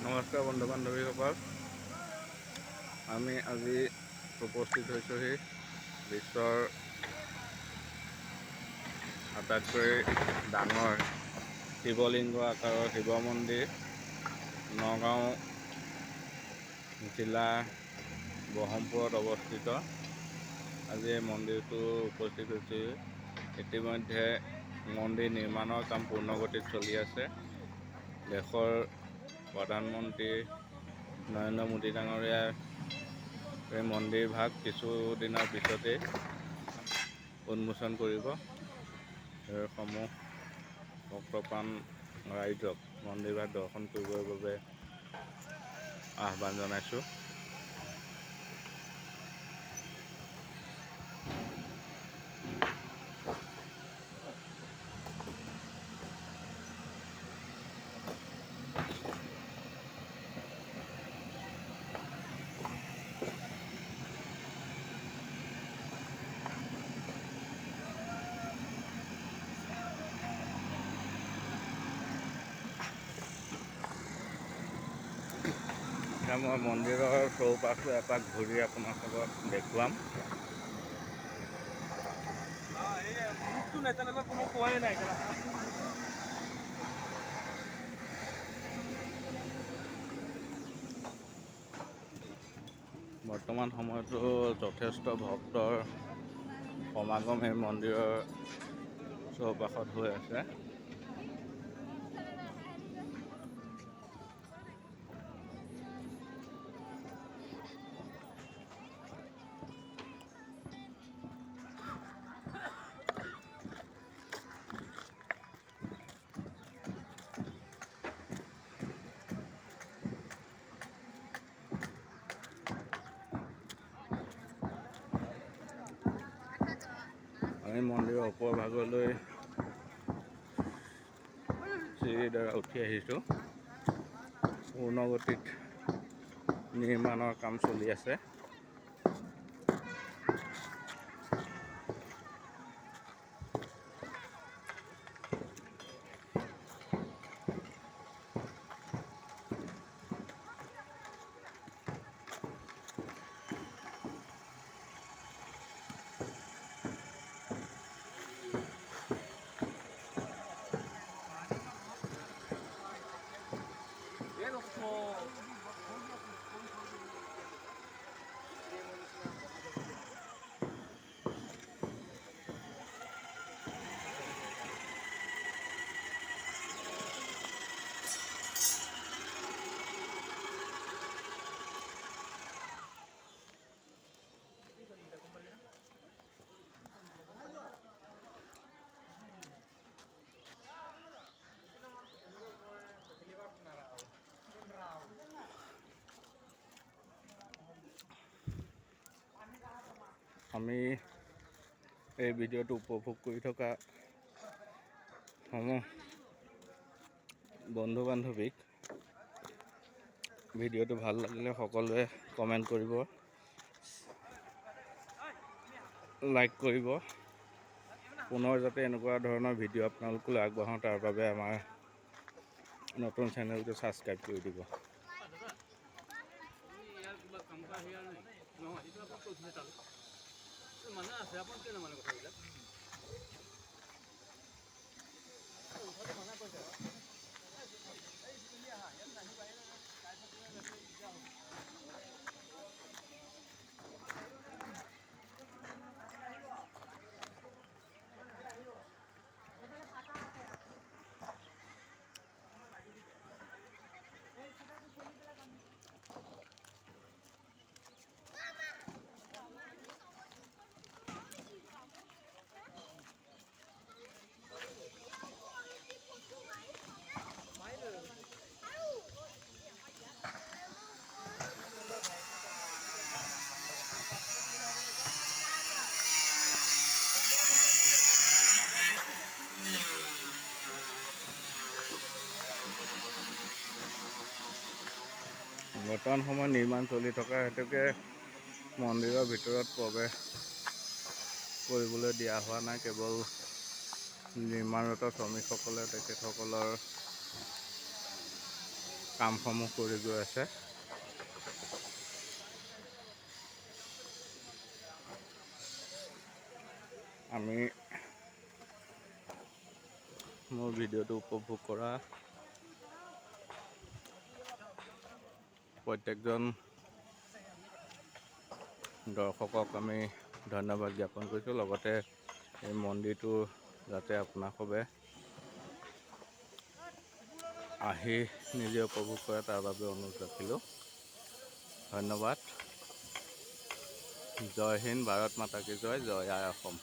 নমস্কাৰ বন্ধু বান্ধৱীসকল, আমি আজি উপস্থিত হৈছোঁহি বিশ্বৰ আটাইতকৈ ডাঙৰ শিৱলিংগ আকাৰৰ শিৱ মন্দিৰ নগাঁও জিলা ব্ৰহ্মপুৰত অৱস্থিত। আজি এই মন্দিৰটো উপস্থিত হৈছে। ইতিমধ্যে মন্দিৰ নিৰ্মাণৰ কাম পূৰ্ণগতিত চলি আছে। দেশৰ প্ৰধানমন্ত্ৰী নৰেন্দ্ৰ মোদী ডাঙৰীয়াই এই মন্দিৰ ভাগ কিছুদিনৰ পিছতেই উন্মোচন কৰিব। সমূহ ভক্তপ্ৰাণ ৰাইজক মন্দিৰ ভাগ দৰ্শন কৰিবৰ বাবে আহ্বান জনাইছোঁ। এতিয়া মই মন্দিৰৰ চৌপাশটো এপাক ঘূৰি আপোনালোকক দেখুৱাম। বৰ্তমান সময়তো যথেষ্ট ভক্তৰ সমাগম এই মন্দিৰৰ চৌপাশত হৈ আছে। আমি মন্দিৰৰ ওপৰ ভাগলৈ চিৰিৰ দ্বাৰা উঠি আহিছোঁ। পূৰ্ণগতিত নিৰ্মাণৰ কাম চলি আছে। আমি এই ভিডিঅ'টো উপভোগ কৰি থকা সমূহ বন্ধু বান্ধৱীক ভিডিঅ'টো ভাল লাগিলে সকলোৱে কমেণ্ট কৰিব, লাইক কৰিব। পুনৰ যাতে এনেকুৱা ধৰণৰ ভিডিঅ' আপোনালোকলৈ আগবঢ়াওঁ তাৰ বাবে আমাৰ নতুন চেনেলটো ছাবস্ক্ৰাইব কৰি দিব। মানে আছে আপন কেলে মানে কথাবিলাক বৰ্তমান সময়ত নিৰ্মাণ চলি থকা হেতুকে মন্দিৰৰ ভিতৰত প্ৰৱেশ কৰিবলৈ দিয়া হোৱা নাই। কেৱল নিৰ্মাণৰত শ্ৰমিকসকলে তেখেতসকলৰ কামসমূহ কৰি গৈ আছে। আমি মোৰ ভিডিঅ'টো উপভোগ কৰা প্ৰত্যেকজন দৰ্শকক আমি ধন্যবাদ জ্ঞাপন কৰিছোঁ। লগতে এই মন্দিৰটো যাতে আপোনাসৱে আহি নিজে উপভোগ কৰে তাৰ বাবে অনুৰোধ ৰাখিলোঁ। ধন্যবাদ। জয় হিন্দ, ভাৰত মাতা কি জয়, জয় আই অসম।